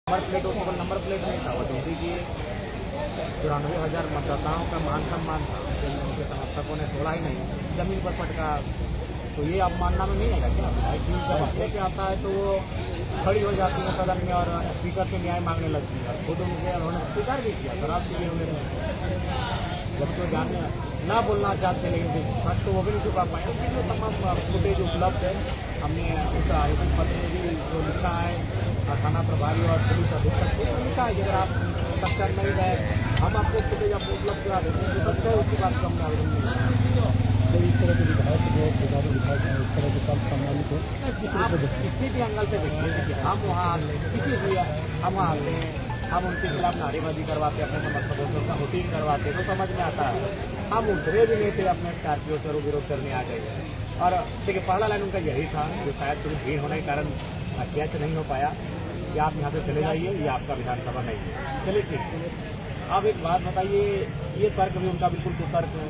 Number plate नहीं था। वडोदरी की 94,000 मतदाताओं का मान सम्मान था, उनके समर्थकों ने तोड़ा ही नहीं, जमीन पर पटका। तो ये अवमानना में नहीं आएगा क्या? विधायक टीम जब अपने पे आता है तो वो खड़ी हो जाती है सदन में और स्पीकर से न्याय मांगने लगती है। खुद उन्होंने स्वीकार भी किया शराब पी उन्होंने, जबकि वो जानने ना बोलना चाहते, लेकिन सच तो वो भी नहीं छुपा पाए। उसकी जो तमाम फुटेज उपलब्ध है, हमने उस आवेदन पत्र में भी जो लिखा है थाना प्रभारी और पुलिस अधीक्षक को लिखा है कि अगर आप टक्कर नहीं गए हम आपको फुटेज आपको उपलब्ध करा देते हैं, तो सच है उसकी बात कम आवेदन नहीं। तो इस तरह के विधायक जो बेकारों विधायक हैं इस तरह के कल सम्मानित हो, आप किसी भी एंगल से देखिए, हम वहाँ किसी भी हम वहाँ आते हैं, हम उनके खिलाफ नारेबाजी करवाते, अपने समर्थकों का वोटिंग करवाते, तो समझ में आता है। हम उतरे भी नहीं थे, अपने स्कॉर्पियो से विरोध करने आ गए। और देखिए पहला लाइन उनका यही था, जो शायद थोड़ी भीड़ होने के कारण कैच नहीं हो पाया कि आप यहाँ से चले जाइए, ये आपका विधानसभा नहीं है। चलिए ठीक। अब एक बात बताइए, ये तर्क भी उनका बिल्कुल कुतर्क है।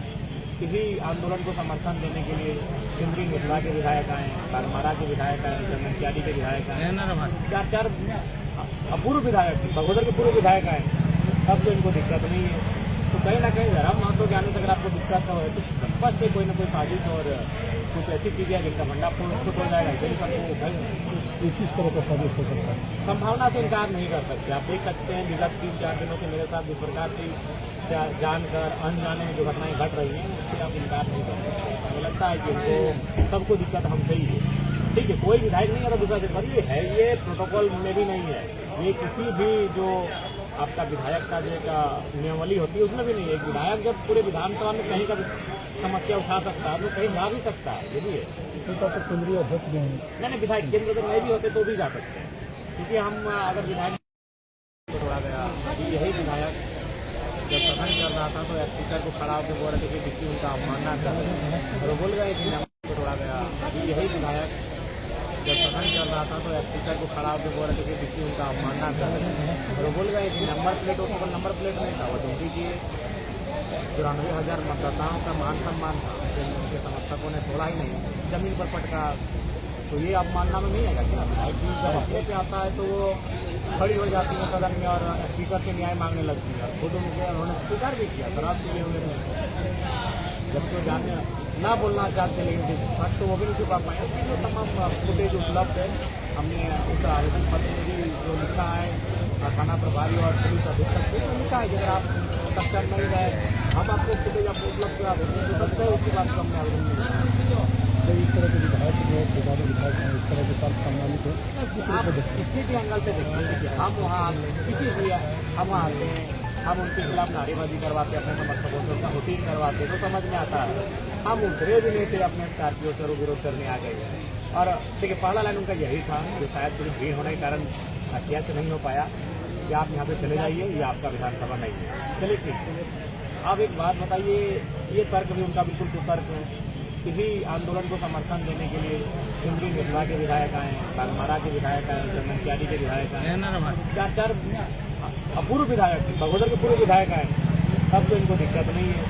किसी आंदोलन को समर्थन देने के लिए सिमरी मिथिला के विधायक आए, बागमारा के विधायक आए, चंदनकियाडी के विधायक आए, चार अपूर्व विधायक, बगोदर के पूर्व विधायक आए, तब तो इनको दिक्कत नहीं है। तो कहीं ना कहीं जरा महत्व के आने से अगर आपको दिक्कत हो तो बस से कोई ना कोई साजिश और कुछ ऐसी चीजें है जिनका भंडाफोड़ हो जाएगा, इसलिए सबको किस तरह का साजिश हो सकता है, संभावना से इनकार नहीं कर सकते। आप देख सकते हैं विगत 3-4 दिनों से मेरे साथ जिस प्रकार की जानकर अनजाने जो घटनाएं घट रही हैं उससे आप इनकार नहीं कर सकते। हमें लगता है कि इनको सबको दिक्कत हमसे ही है। ठीक है, कोई विधायक नहीं है, दूसरा पर ये है, ये प्रोटोकॉल में भी नहीं है, ये किसी भी जो आपका विधायक का जो एक नियमावली होती है उसमें भी नहीं है। एक विधायक जब पूरे विधानसभा में कहीं का समस्या उठा सकता है तो कहीं जा भी सकता है, ये भी है। तो केंद्रीय अध्यक्ष भी हैं, नहीं विधायक केंद्र अगर नहीं भी होते तो भी जा सकते हैं, क्योंकि हम अगर विधायक को तोड़ा गया, यही विधायक जब सदन चल रहा था तो स्पीकर को खड़ा होकर बोल रहे थे कि किसी उनका अवमानना कर रहे, और वो बोल गए कि नंबर को तोड़ा गया। यही विधायक जब सदन चल रहा था तो स्पीकर को खड़ा होकर बोल रहे थे कि किसी उनका अवमानना कर रहे, और वो बोल गए कि नंबर प्लेट नहीं था। वडोदरी की 94,000 मतदाताओं का मान सम्मान था, उनके समर्थकों ने तोड़ा ही नहीं, जमीन पर पटका। तो ये अवमानना में नहीं आएगा क्या? विधायक टीम जब अपने पे आता है तो वो खड़ी हो जाती है सदन में और स्पीकर से न्याय मांगने लगती है। खुद उन्होंने स्वीकार भी किया शराब पी उन्होंने, जबकि वो जानने ना बोलना चाहते, लेकिन सच तो वो भी नहीं छुपा पाए। उसकी जो तमाम फुटेज उपलब्ध है, हमने उस आवेदन पत्र में भी जो लिखा है थाना प्रभारी और पुलिस अधीक्षक को लिखा है कि अगर आप टक्कर नहीं गए हम आपको फुटेज आपको उपलब्ध करा देते हैं, तो सच है उसकी बात कम आवेदन नहीं। तो इस तरह के विधायक जो बेकारों विधायक हैं इस तरह के कल सम्मानित हो, आप किसी भी एंगल से देखिए, हम वहाँ किसी भी हम वहाँ आते हैं, हम उनके खिलाफ नारेबाजी करवाते, अपने समर्थकों का वोटिंग करवाते, तो समझ में आता है। हम उतरे भी नहीं थे, अपने स्कॉर्पियो से विरोध करने आ गए। और देखिए पहला लाइन उनका यही था, जो शायद थोड़ी भीड़ होने के कारण कैच नहीं हो पाया कि आप यहाँ से चले जाइए, ये आपका विधानसभा नहीं है। चलिए ठीक। अब एक बात बताइए, ये तर्क भी उनका बिल्कुल कुतर्क है। किसी आंदोलन को समर्थन देने के लिए सिमरी मिथिला के विधायक आए, बागमारा के विधायक आए, चंदनकियाडी के विधायक आए, चार अपूर्व विधायक, बगोदर के पूर्व विधायक आए, तब तो इनको दिक्कत नहीं है।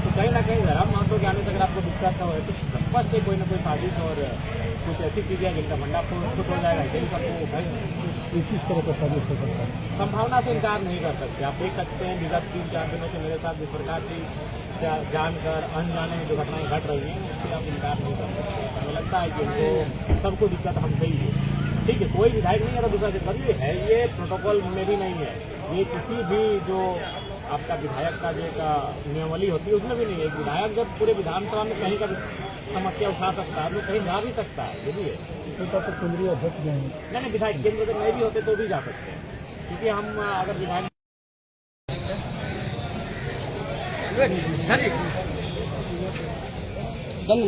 तो कहीं ना कहीं जरा महत्व के आने से अगर आपको दिक्कत हो तो बस से कोई ना कोई साजिश और कुछ ऐसी चीजें हैं जिनका भंडाफोड़ हो जाएगा, इसलिए सबको किस तरह का साजिश हो सकता है, संभावना से इनकार नहीं कर सकते। आप देख सकते हैं विगत 3-4 दिनों से मेरे साथ जिस प्रकार की जानकर अनजाने जो घटनाएं घट रही हैं उससे आप इनकार नहीं कर सकते। हमें लगता है कि इनको सबको दिक्कत हमसे ही है। ठीक है, कोई विधायक नहीं है, दूसरा पर ये है, ये प्रोटोकॉल में भी नहीं है, ये किसी भी जो आपका विधायक का जो एक नियमावली होती है उसमें भी नहीं है। एक विधायक जब पूरे विधानसभा में कहीं का समस्या उठा सकता है तो कहीं जा भी सकता है, ये भी है। तो केंद्रीय अध्यक्ष भी हैं, नहीं विधायक केंद्र अगर नहीं भी होते तो भी जा सकते हैं, क्योंकि हम अगर विधायक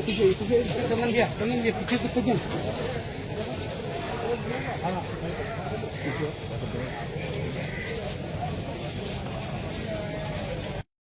पीछे